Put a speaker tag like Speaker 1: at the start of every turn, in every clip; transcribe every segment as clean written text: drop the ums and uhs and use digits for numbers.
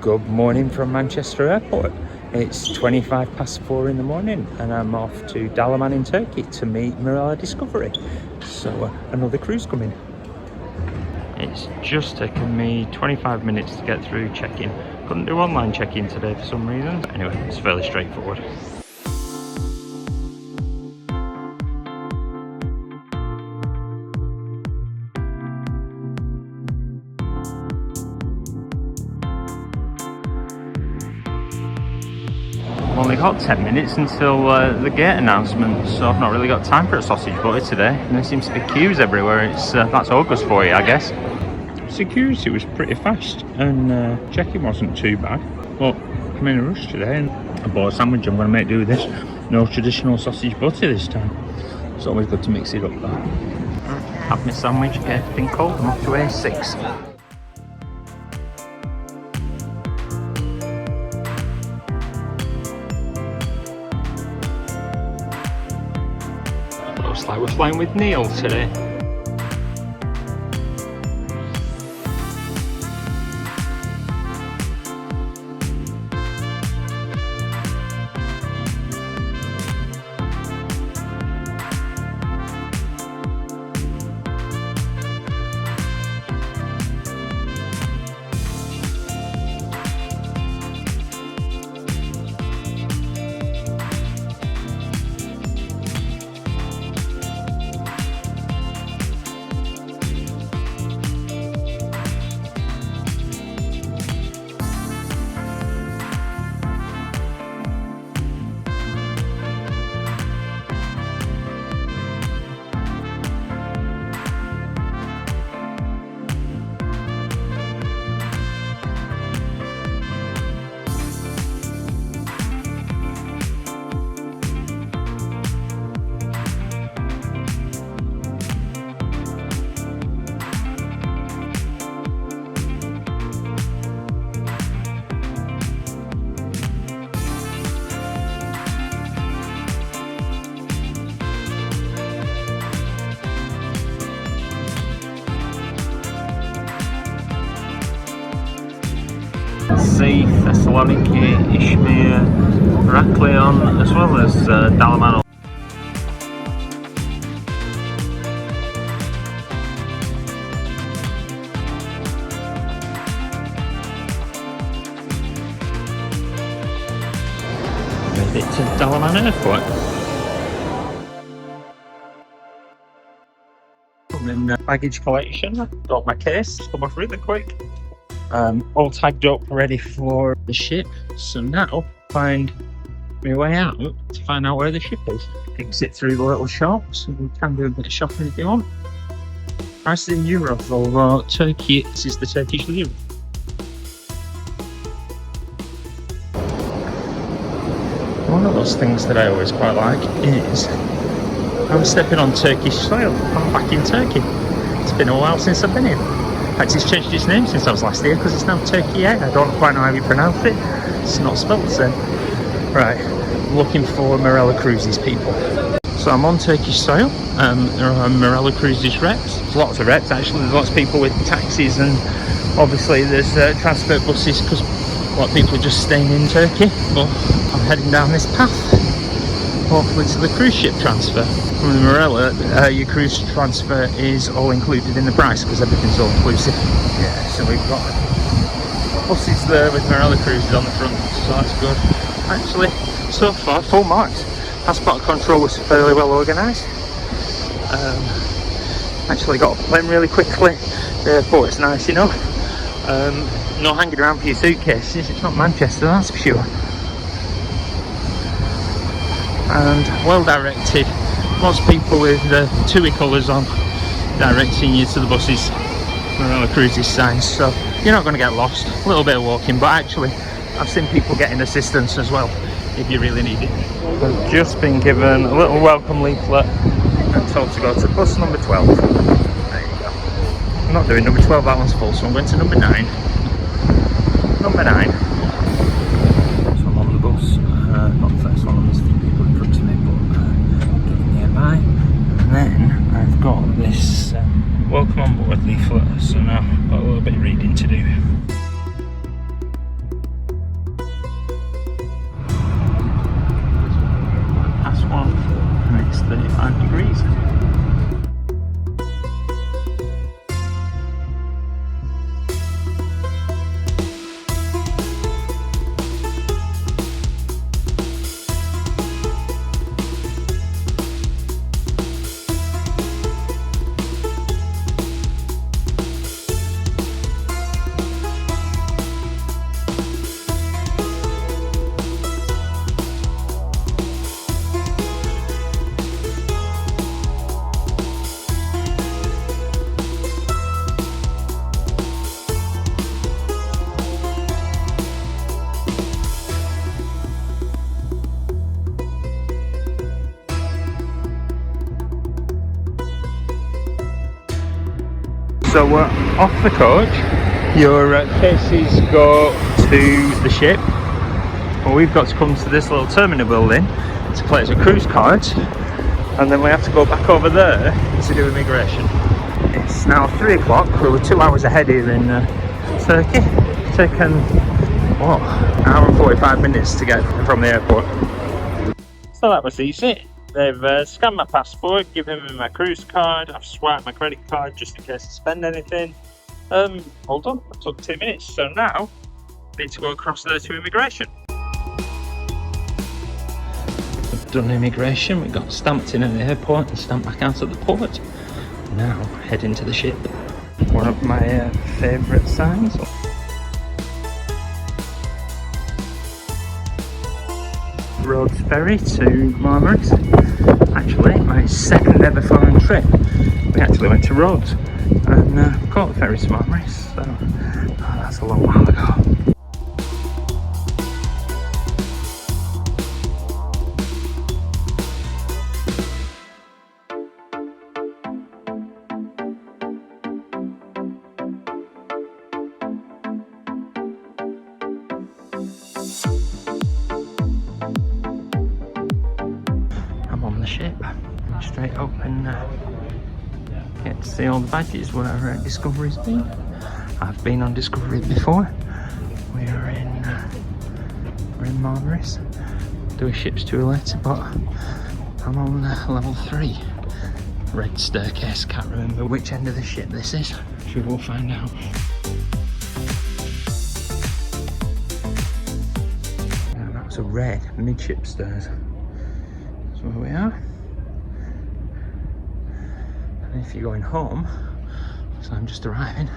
Speaker 1: Good morning from Manchester Airport. It's 4:25 in the morning and I'm off to Dalaman in Turkey to meet Marella Discovery. So another cruise coming. It's just taken me 25 minutes to get through check-in. Couldn't do online check-in today for some reason. Anyway, it's fairly straightforward. I've only got 10 minutes until the gate announcement, so I've not really got time for a sausage butter today. And there seems to be queues everywhere. It's that's August for you, I guess. Security was pretty fast and check-in wasn't too bad. But I'm in a rush today and I bought a sandwich. I'm going to make do with this. No traditional sausage butter this time. It's always good to mix it up though. Have my sandwich, get everything cold. I'm off to A6. Looks like we're flying with Neil today. Thessaloniki, Izmir, Heraklion, as well as Dalaman. Made it to Dalaman Airport. I'm in baggage collection. Got my case, come off really quick. All tagged up, ready for the ship. So now find my way out to find out where the ship is. Exit through the little shops, and we can do a bit of shopping if you want. Price in euro, although Turkey, this is the Turkish lira. One of those things that I always quite like is I'm stepping on Turkish soil. I'm back in Turkey. It's been a while since I've been here. In fact, it's changed its name since I was last here because it's now Türkiye. I don't quite know how you pronounce it. It's not spelled the same. Right, looking for Marella Cruises people. So I'm on Turkish soil. There are Marella Cruises reps. There's lots of reps actually. There's lots of people with taxis and obviously there's transport buses because a lot of people are just staying in Turkey. But I'm heading down this path, hopefully to the cruise ship transfer. From the Marella, your cruise transfer is all included in the price because everything's all inclusive. Yeah, so we've got buses there with Marella Cruises on the front, so that's good. Actually, so far, full marks. Passport control was fairly well organised. Actually got a plane really quickly. The airport's nice enough. No hanging around for your suitcases. It's not Manchester, that's for sure. And well directed. Lots of people with TUI colours on directing you to the buses, Marella Cruises signs, so you're not going to get lost. A little bit of walking, but actually I've seen people getting assistance as well if you really need it. I've just been given a little welcome leaflet and told to go to bus number 12. There you go. I'm not doing number 12, that one's full, so I'm going to number 9. Number 9. So I'm on the bus, not the first one on this few people in front of me, but getting nearby. And then I've got this welcome on board leaflet, so now I've got a little bit of reading to do. So we're off the coach. Your cases go to the ship. Well, we've got to come to this little terminal building to collect our cruise cards, and then we have to go back over there to do immigration. It's now 3 o'clock. We were 2 hours ahead here in Turkey. Taken, what, an hour and 45 minutes to get from the airport. So that was easy. They've scanned my passport, given me my cruise card, I've swiped my credit card just in case I spend anything. Hold on, it took 2 minutes, so now I need to go across there to immigration. We've done immigration, we got stamped in at the airport and stamped back out at the port. Now heading to the ship. One of my favourite signs. Rhodes ferry to Marmaris. Actually, my second ever foreign trip. We actually went to Rhodes and caught the ferry to Marmaris, so that's a long while ago. Ship straight up and get to see all the badges where Discovery's been. I've been on Discovery before. We're in Marmaris. Do a ship's tour later, but I'm on level 3. Red staircase. Can't remember which end of the ship this is. Sure, we'll find out. Now, that was a red midship stairs. That's where we are. And if you're going home, so I'm just arriving,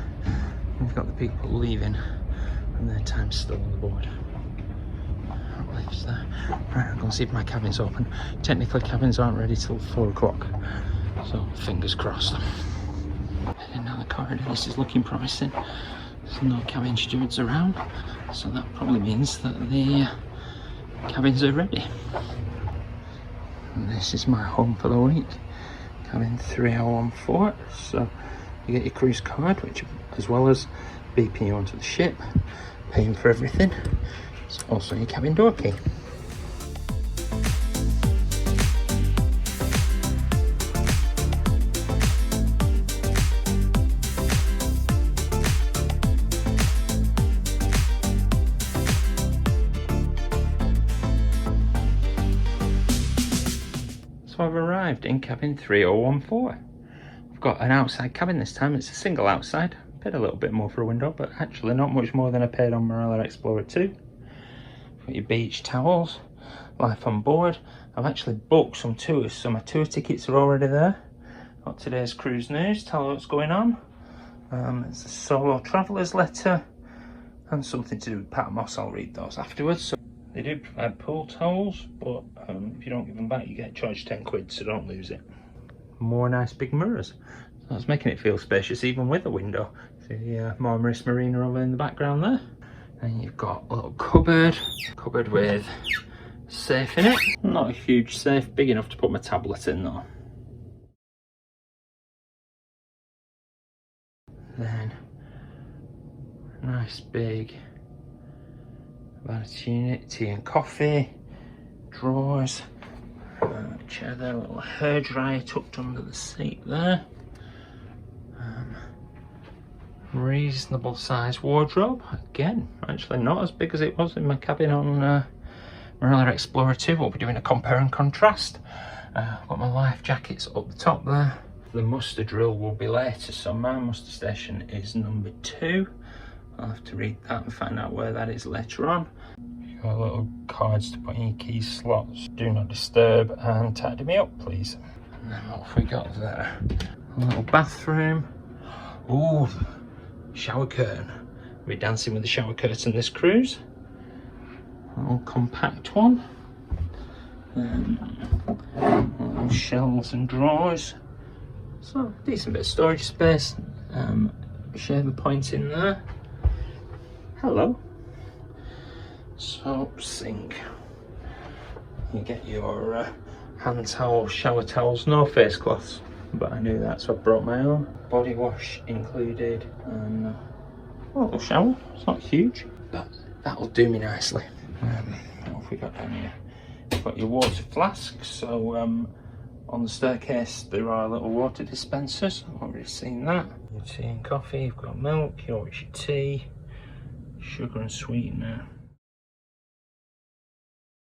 Speaker 1: we've got the people leaving and their time's still on the board. There. Right, I'm going to see if my cabin's open. Technically cabins aren't ready till 4 o'clock, so fingers crossed. Heading down the corridor, this is looking promising. There's no cabin stewards around, so that probably means that the cabins are ready. And this is my home for the week, cabin 3014. So you get your cruise card, which, as well as beeping you onto the ship, paying for everything, it's also your cabin door key. So I've arrived in cabin 3014. I've got an outside cabin this time. It's a single outside. Paid a little bit more for a window, but actually not much more than I paid on Marella Explorer 2. Got your beach towels, life on board. I've actually booked some tours, so my tour tickets are already there. Got today's cruise news, tell you what's going on. It's a solo traveller's letter and something to do with Patmos. I'll read those afterwards. So they do provide pool towels, but if you don't give them back, you get charged 10 quid, so don't lose it. More nice big mirrors. So that's making it feel spacious, even with a window. See the Marmaris Marina over in the background there. And you've got a little cupboard with a safe in it. Not a huge safe, big enough to put my tablet in though. Then, a nice big vanity unit, tea and coffee, drawers, chair there, a little hair dryer tucked under the seat there. Reasonable size wardrobe, again actually not as big as it was in my cabin on Marella Explorer 2. We'll be doing a compare and contrast. Got my life jackets up the top there. The muster drill will be later, so my muster station is number 2. I'll have to read that and find out where that is later on. You've got little cards to put in your key slots. Do not disturb and tidy me up please. And then what have we got there? A little bathroom. Ooh, shower curtain. We're dancing with the shower curtain this cruise. A little compact one. Little shelves and drawers. So decent bit of storage space. Shaver point in there. Hello. Soap, sink. You get your hand towels, shower towels, no face cloths. but I knew that, so I brought my own. Body wash included, and a little shower. It's not huge, but that'll do me nicely. What have we got down here? You've got your water flask, so on the staircase there are little water dispensers. I've already seen that. Your tea and coffee, you've got milk, your tea, sugar and sweetener.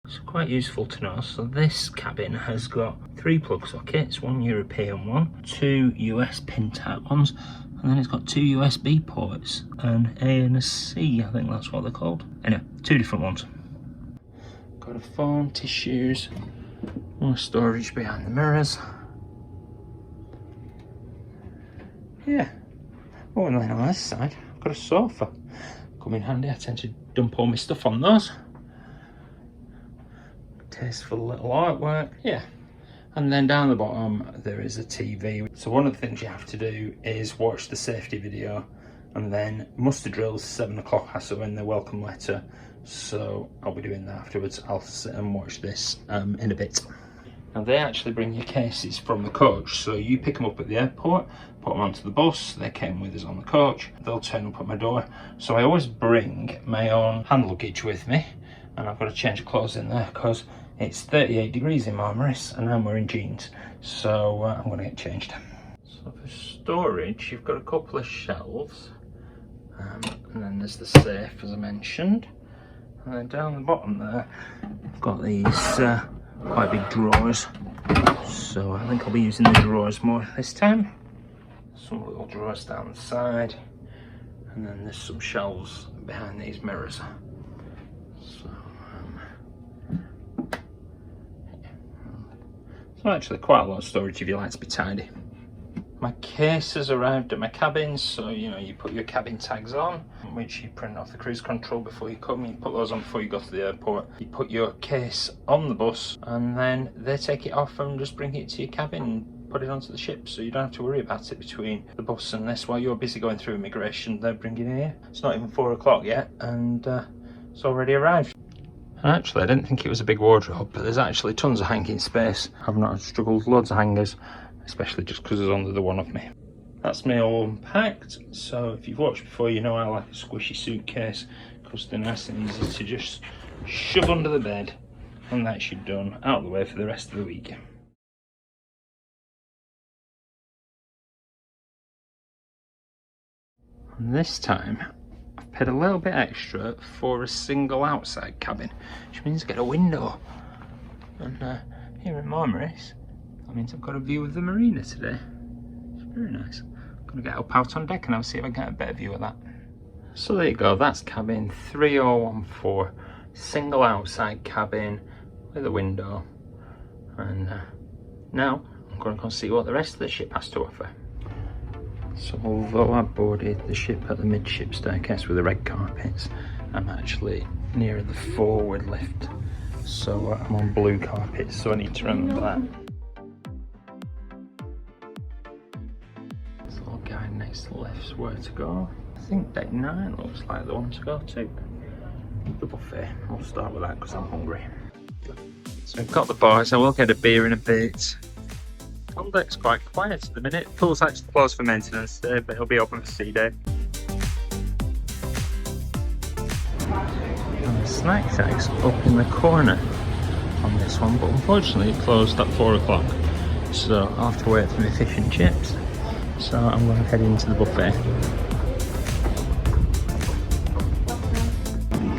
Speaker 1: It's quite useful to know. So this cabin has got 3 plug sockets, 1 European one, 2 US pin type ones, and then it's got 2 USB ports, an A and a C, I think that's what they're called. Anyway, 2 different ones. Got a phone, tissues, more storage behind the mirrors. Yeah. Oh, and then on this side, I've got a sofa. Come in handy, I tend to dump all my stuff on those. Tasteful little artwork, yeah. And then down the bottom there is a TV. So one of the things you have to do is watch the safety video, and then muster drills 7 o'clock has to win the welcome letter. So I'll be doing that afterwards. I'll sit and watch this in a bit. Now they actually bring your cases from the coach, so you pick them up at the airport, put them onto the bus. They came with us on the coach. They'll turn up at my door. So I always bring my own hand luggage with me, and I've got to change clothes in there because it's 38 degrees in Marmaris and I'm wearing jeans, so I'm going to get changed. So for storage, you've got a couple of shelves, and then there's the safe, as I mentioned, and then down the bottom there, I've got these quite big drawers, so I think I'll be using the drawers more this time. Some little drawers down the side, and then there's some shelves behind these mirrors. So actually quite a lot of storage if you like to be tidy. My case has arrived at my cabin, so you know, you put your cabin tags on, which you print off the cruise control before you come. You put those on before you go to the airport. You put your case on the bus, and then they take it off and just bring it to your cabin and put it onto the ship, so you don't have to worry about it between the bus and this. While you're busy going through immigration, they're bringing it here. It's not even 4 o'clock yet, and it's already arrived. And actually, I didn't think it was a big wardrobe, but there's actually tons of hanging space. I've not struggled, loads of hangers, especially just because there's only the one of me. That's me all unpacked. So if you've watched before, you know I like a squishy suitcase because they're nice and easy to just shove under the bed, and that's you done, out of the way for the rest of the week. And this time, I've paid a little bit extra for a single outside cabin, which means I get a window. And here in Marmaris, that means I've got a view of the marina today. It's very nice. I'm gonna get up out on deck and I'll see if I can get a better view of that. So there you go, that's cabin 3014, single outside cabin with a window. And now I'm gonna go see what the rest of the ship has to offer. So although I boarded the ship at the midship staircase with the red carpets, I'm actually near the forward lift. So I'm on blue carpets, so I need to remember that. This little guy next to the left's where to go. I think deck 9 looks like the one to go to. The buffet, I'll start with that because I'm hungry. So I've got the bars, I will get a beer in a bit. On deck's quite quiet at the minute. Pool's actually closed for maintenance today, but it'll be open for sea day. And the snack tag's up in the corner on this one, but unfortunately it closed at 4 o'clock. So I'll have to wait for my fish and chips. So I'm going to head into the buffet.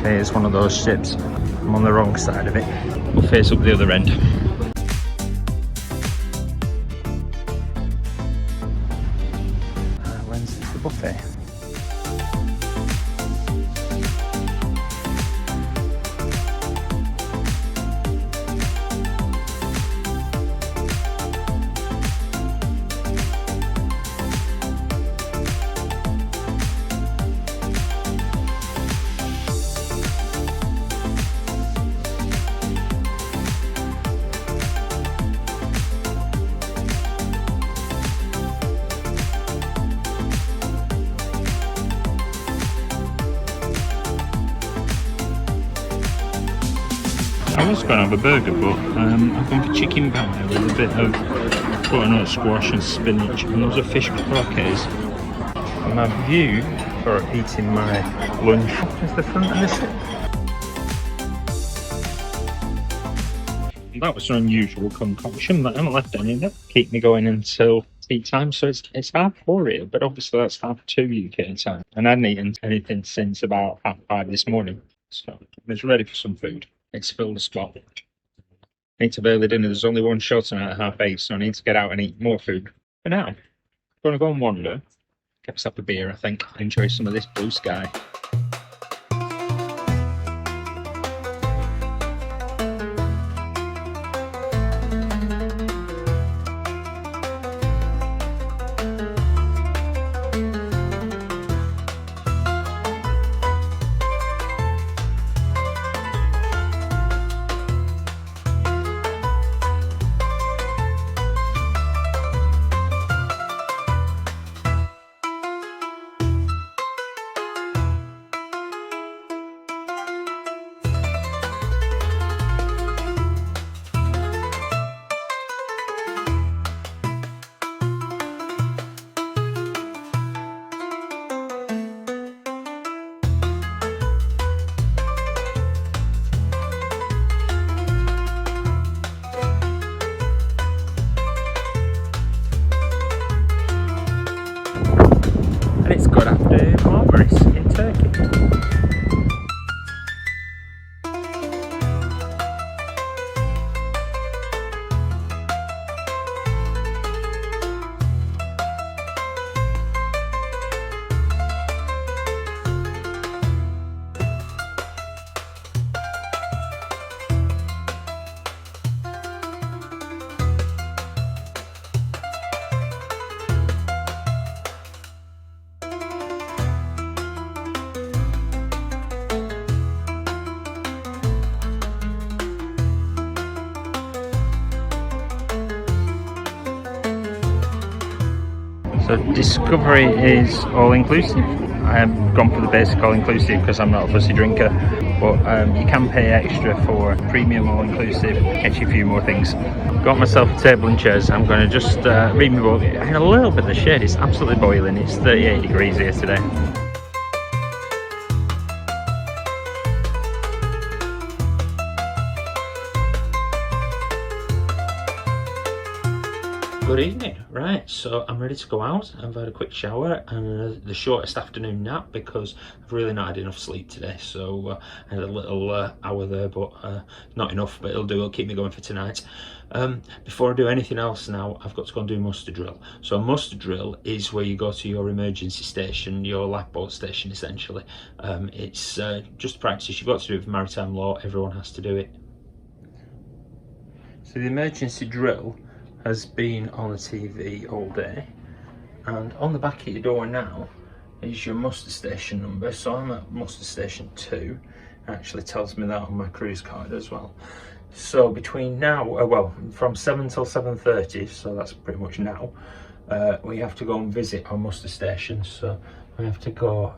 Speaker 1: Okay, it's one of those ships. I'm on the wrong side of it. Buffet's up the other end. Buffet. I was going to have a burger, but I'm going for chicken powder with a bit of butternut squash and spinach, and those are fish croquettes. And my view for eating my lunch is the front of the ship. That was an unusual concoction, but I haven't left any of it. Keep me going until tea time, so it's 4:30 here, but obviously that's 2:30 UK time. And I hadn't eaten anything since about 5:30 this morning, so I was ready for some food. It's filled a spot. Need to early dinner. There's only one show tonight at 8:30, so I need to get out and eat more food. For now, I'm going to go and wander, get myself a beer, I think, enjoy some of this blue sky. And it's got after Marmaris in Turkey. So Discovery is all-inclusive. I have gone for the basic all-inclusive because I'm not a fussy drinker, but you can pay extra for premium all-inclusive, gets you a few more things. Got myself a table and chairs. I'm going to just read my book in a little bit of the shade. It's absolutely boiling. It's 38 degrees here today. Good evening. Right, so I'm ready to go out. I've had a quick shower and the shortest afternoon nap because I've really not had enough sleep today. So I had a little hour there, but not enough, but it'll do. It'll keep me going for tonight. Before I do anything else now, I've got to go and do muster drill. So a muster drill is where you go to your emergency station, your lifeboat station essentially. It's just practice. You've got to do it for maritime law. Everyone has to do it. So the emergency drill has been on the TV all day, and on the back of your door now is your muster station number. So I'm at muster station 2. It actually tells me that on my cruise card as well. So between now, well, from 7 till 7:30, so that's pretty much now, we have to go and visit our muster stations. So we have to go,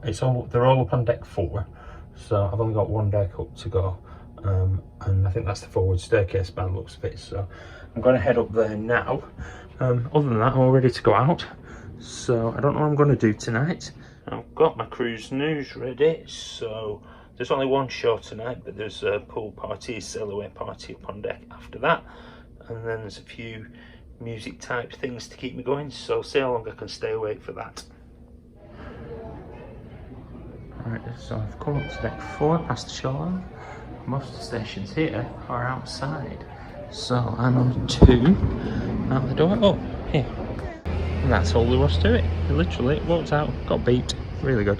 Speaker 1: they're all up on deck 4, so I've only got one deck up to go, and I think that's the forward staircase by the looks of it. So I'm going to head up there now. Other than that, I'm all ready to go out. So I don't know what I'm going to do tonight. I've got my cruise news ready. So there's only one show tonight, but there's a pool party, a sail away party up on deck after that. And then there's a few music type things to keep me going. So see how long I can stay awake for that. Right, so I've come up to deck 4 past the shoreline. Most of the stations here are outside. So I'm on 2 out the door. Oh, here. And that's all there was to it. Literally walked out, got beeped. Really good.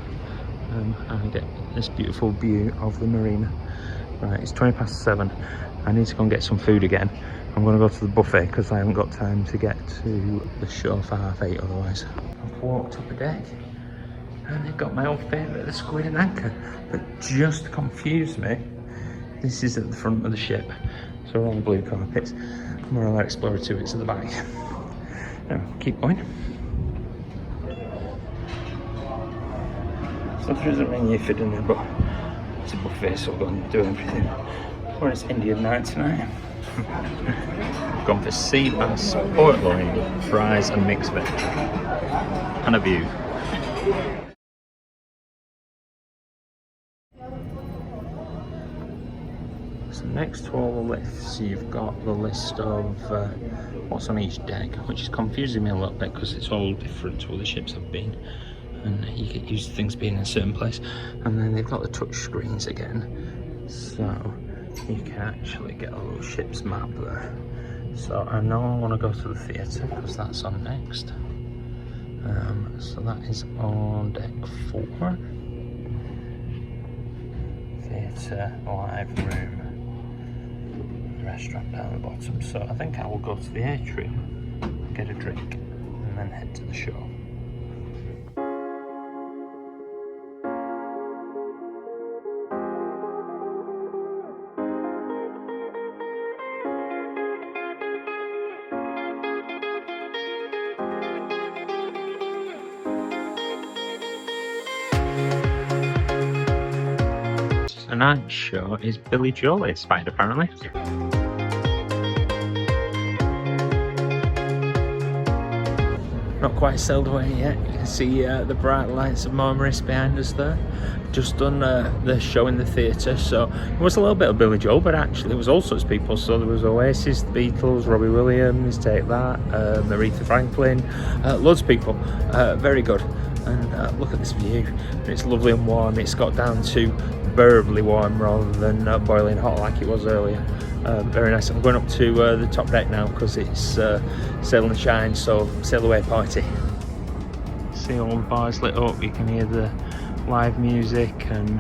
Speaker 1: And I get this beautiful view of the marina. Right, it's 20 past 7. I need to go and get some food again. I'm going to go to the buffet because I haven't got time to get to the show for 8:30 otherwise. I've walked up a deck and they've got my old favourite, the squid and anchor. But just to confuse me, this is at the front of the ship. So we're on the blue carpets. Marella Explorer 2, it's at the back. Now, keep going. So there isn't menu for dinner, but it's a buffet, so we'll go and do everything. Or it's Indian night tonight. Gone for sea bass, port loin, fries and mixed veg. And a view. So next to all the lifts, you've got the list of what's on each deck, which is confusing me a little bit because it's all different to other ships I've been. And you get used to things being in a certain place. And then they've got the touch screens again. So you can actually get a little ship's map there. So I know I want to go to the theatre because that's on next. So that is on deck 4. Theatre, live room, restaurant down the bottom. So I think I will go to the atrium, get a drink, and then head to the show. Tonight's show is Billy Joel inspired, apparently. Not quite sailed away yet. You can see the bright lights of Marmaris behind us there. Just done the show in the theatre, so it was a little bit of Billy Joel, but actually it was all sorts of people. So there was Oasis, the Beatles, Robbie Williams, Take That, Aretha Franklin, loads of people. Very good. And look at this view. It's lovely and warm. It's got down to bearably warm rather than boiling hot like it was earlier. Very nice. I'm going up to the top deck now because it's Sail and Shine, so sail away party. See all the bars lit up, you can hear the live music and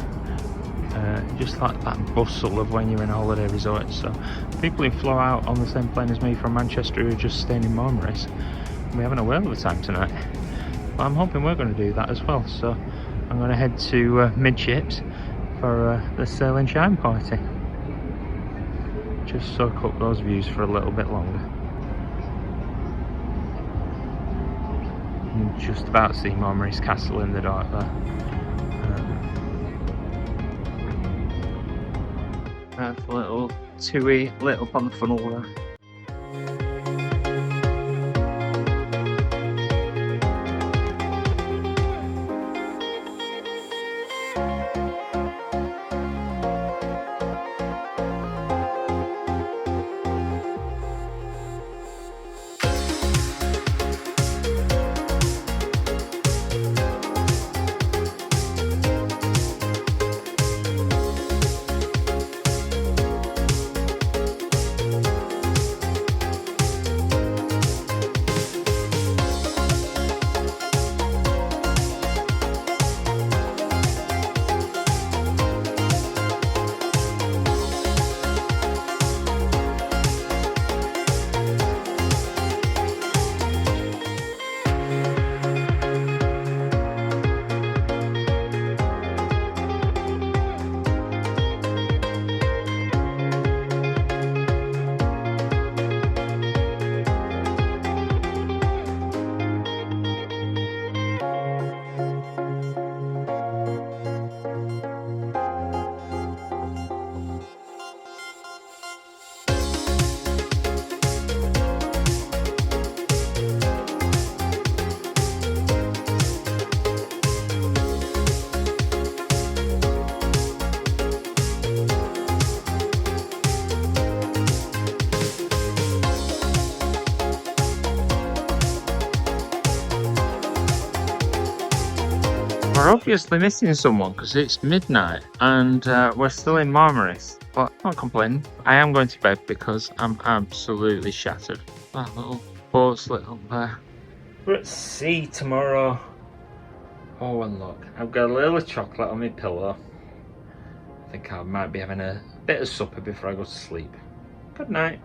Speaker 1: just like that bustle of when you're in a holiday resort. So people who flew out on the same plane as me from Manchester who are just staying in Marmaris, we're having a whale of a time tonight. But I'm hoping we're going to do that as well, so I'm going to head to midships for the Sail and Shine party. Just soak up those views for a little bit longer. You can just about see Marmaris Castle in the dark there. That's a little TUI lit up on the funnel there. We're obviously missing someone because it's midnight and we're still in Marmaris, but I'm not complaining. I am going to bed because I'm absolutely shattered. That little boat's lit up there. We're at sea tomorrow. Oh, and look, I've got a little chocolate on my pillow. I think I might be having a bit of supper before I go to sleep. Good night.